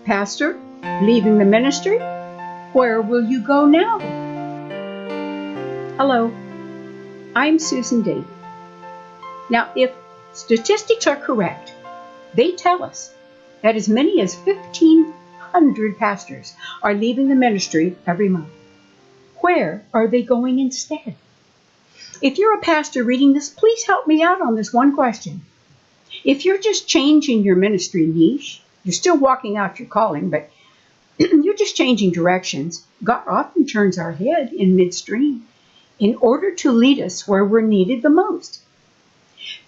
Pastor, leaving the ministry? Where will you go now? Hello, I'm Susan Davey. Now, if statistics are correct, they tell us that as many as 1,500 pastors are leaving the ministry every month. Where are they going instead? If you're a pastor reading this, please help me out on this one question. If you're just changing your ministry niche, you're still walking out your calling, but you're just changing directions, God often turns our head in midstream in order to lead us where we're needed the most.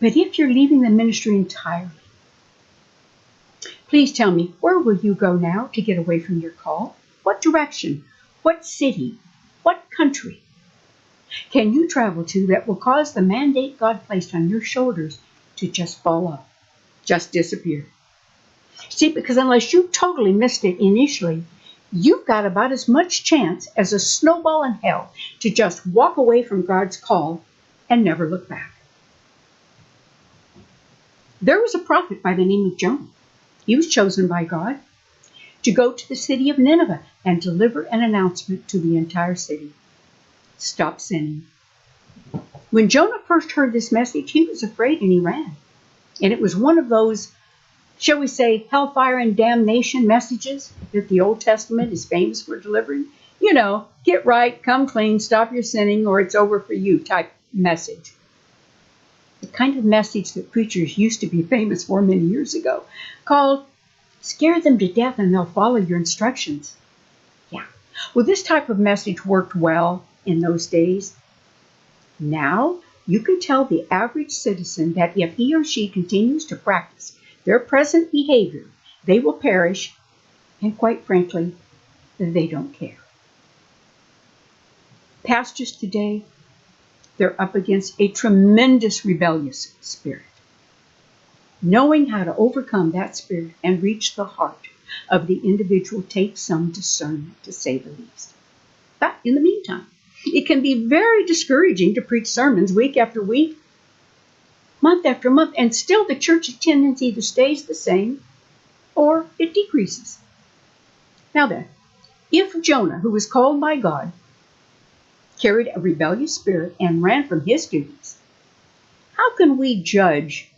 But if you're leaving the ministry entirely, please tell me, where will you go now to get away from your call? What direction? What city? What country can you travel to that will cause the mandate God placed on your shoulders to just fall off, just disappear? See, because unless you totally missed it initially, you've got about as much chance as a snowball in hell to just walk away from God's call and never look back. There was a prophet by the name of Jonah. He was chosen by God to go to the city of Nineveh and deliver an announcement to the entire city. Stop sinning. When Jonah first heard this message, he was afraid and he ran. And it was one of those, shall we say, hellfire and damnation messages that the Old Testament is famous for delivering. You know, get right, come clean, stop your sinning, or it's over for you type message. The kind of message that preachers used to be famous for many years ago, called scare them to death and they'll follow your instructions. Yeah, well, this type of message worked well in those days. Now, you can tell the average citizen that if he or she continues to practice their present behavior, they will perish, and quite frankly, they don't care. Pastors today, they're up against a tremendous rebellious spirit. Knowing how to overcome that spirit and reach the heart of the individual takes some discernment, to say the least. But in the meantime, it can be very discouraging to preach sermons week after week, month after month, and still the church attendance either stays the same or it decreases. Now then, if Jonah, who was called by God, carried a rebellious spirit and ran from his duties, how can we judge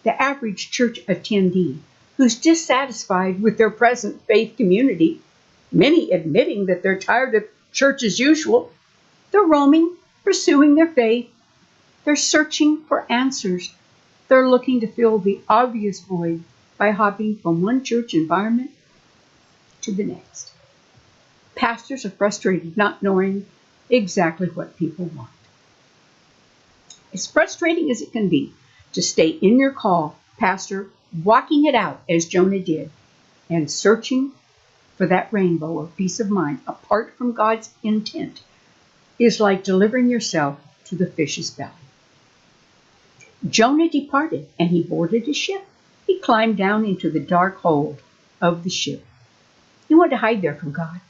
the average church attendee who's dissatisfied with their present faith community, many admitting that they're tired of church as usual? They're roaming, pursuing their faith. They're searching for answers. They're looking to fill the obvious void by hopping from one church environment to the next. Pastors are frustrated not knowing exactly what people want. As frustrating as it can be to stay in your call, pastor, walking it out as Jonah did, and searching for that rainbow of peace of mind apart from God's intent, is like delivering yourself to the fish's belly. Jonah departed, and he boarded a ship. He climbed down into the dark hold of the ship. He wanted to hide there from God.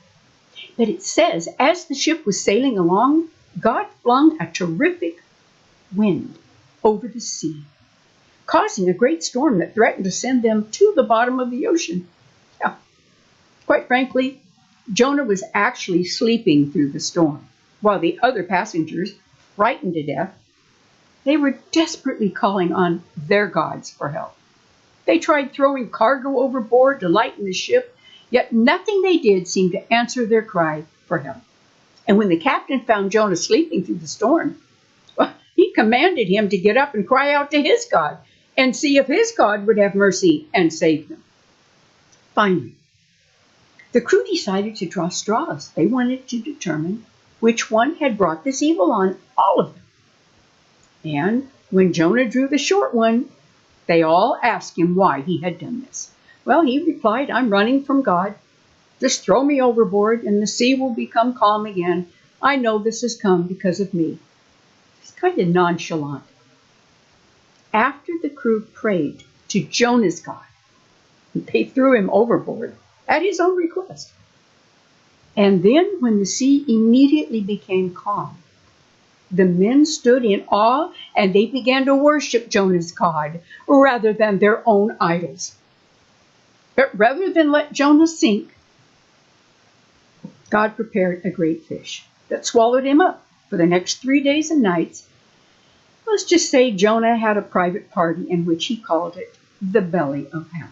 But it says, as the ship was sailing along, God flung a terrific wind over the sea, causing a great storm that threatened to send them to the bottom of the ocean. Yeah. Quite frankly, Jonah was actually sleeping through the storm, while the other passengers, frightened to death, they were desperately calling on their gods for help. They tried throwing cargo overboard to lighten the ship, yet nothing they did seemed to answer their cry for help. And when the captain found Jonah sleeping through the storm, well, he commanded him to get up and cry out to his God and see if his God would have mercy and save them. Finally, the crew decided to draw straws. They wanted to determine which one had brought this evil on all of them. And when Jonah drew the short one, they all asked him why he had done this. Well, he replied, I'm running from God. Just throw me overboard and the sea will become calm again. I know this has come because of me. It's kind of nonchalant. After the crew prayed to Jonah's God, they threw him overboard at his own request. And then when the sea immediately became calm, the men stood in awe and they began to worship Jonah's God rather than their own idols. But rather than let Jonah sink, God prepared a great fish that swallowed him up for the next 3 days and nights. Let's just say Jonah had a private party in which he called it the belly of hell.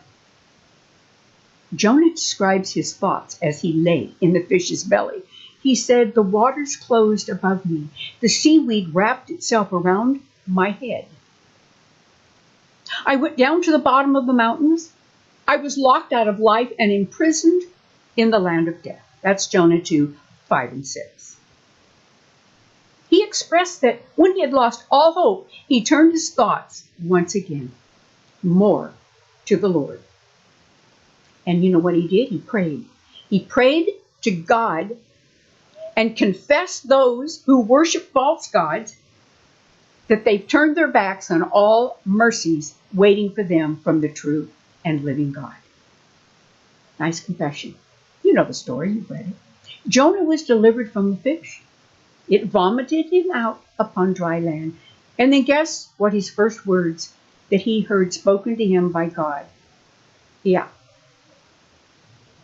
Jonah describes his thoughts as he lay in the fish's belly. He said, "The waters closed above me. The seaweed wrapped itself around my head. I went down to the bottom of the mountains. I was locked out of life and imprisoned in the land of death." That's Jonah 2, 5 and 6. He expressed that when he had lost all hope, he turned his thoughts once again more to the Lord. And you know what he did? He prayed. He prayed to God and confessed those who worship false gods that they've turned their backs on all mercies waiting for them from the true and living God. Nice confession. You know the story, you've read it. Jonah was delivered from the fish. It vomited him out upon dry land. And then guess what his first words that he heard spoken to him by God? Yeah.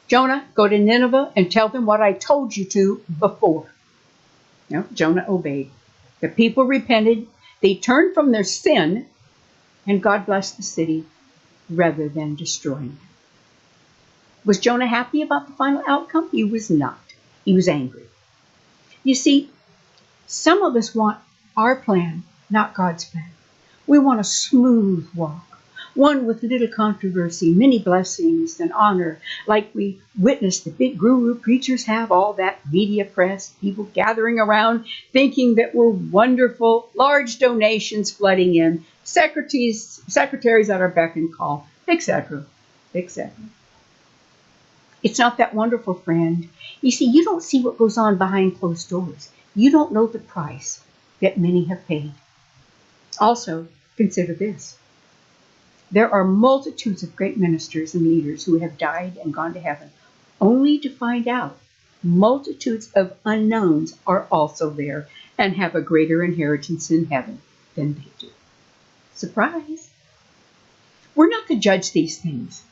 Jonah, go to Nineveh and tell them what I told you to before. You know, Jonah obeyed. The people repented. They turned from their sin, and God blessed the city rather than destroying it. Was Jonah happy about the final outcome? He was not. He was angry. You see, some of us want our plan, not God's plan. We want a smooth walk, one with little controversy, many blessings and honor, like we witnessed the big guru preachers have, all that media press, people gathering around thinking that we're wonderful, large donations flooding in, secretaries at our beck and call, etc., etc. It's not that wonderful, friend. You see, you don't see what goes on behind closed doors. You don't know the price that many have paid. Also, consider this. There are multitudes of great ministers and leaders who have died and gone to heaven, only to find out multitudes of unknowns are also there and have a greater inheritance in heaven than they do. Surprise! We're not to judge these things.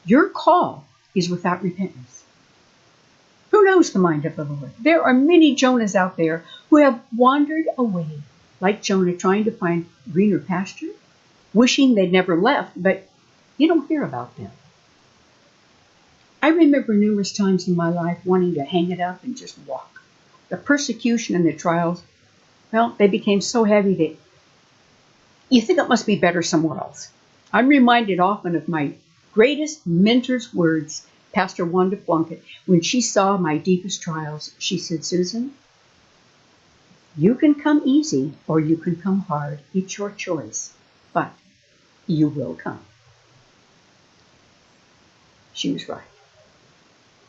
Your call is without repentance. Who knows the mind of the Lord? There are many Jonahs out there who have wandered away, like Jonah trying to find greener pasture, wishing they'd never left, but you don't hear about them. I remember numerous times in my life wanting to hang it up and just walk. The persecution and the trials, well, they became so heavy that you think it must be better somewhere else. I'm reminded often of my greatest mentor's words, Pastor Wanda Plunkett, when she saw my deepest trials. She said, "Susan, you can come easy or you can come hard. It's your choice, but you will come." She was right.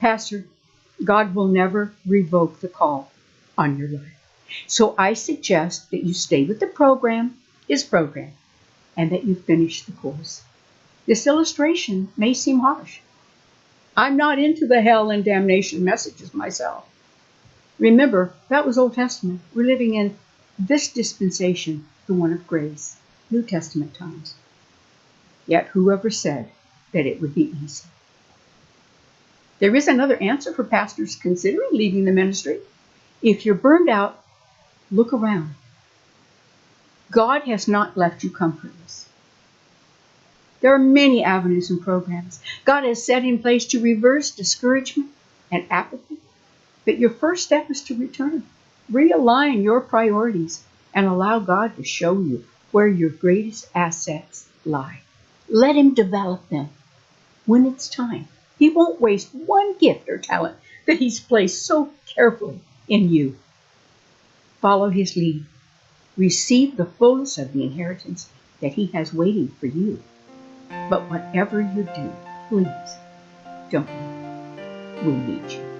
Pastor, God will never revoke the call on your life. So I suggest that you stay with the program, his program, and that you finish the course. This illustration may seem harsh. I'm not into the hell and damnation messages myself. Remember, that was Old Testament. We're living in this dispensation, the one of grace, New Testament times. Yet whoever said that it would be easy? There is another answer for pastors considering leaving the ministry. If you're burned out, look around. God has not left you comfortless. There are many avenues and programs God has set in place to reverse discouragement and apathy. But your first step is to return. Realign your priorities and allow God to show you where your greatest assets lie. Let Him develop them when it's time. He won't waste one gift or talent that He's placed so carefully in you. Follow His lead. Receive the fullness of the inheritance that He has waiting for you. But whatever you do, please don't leave. We need you.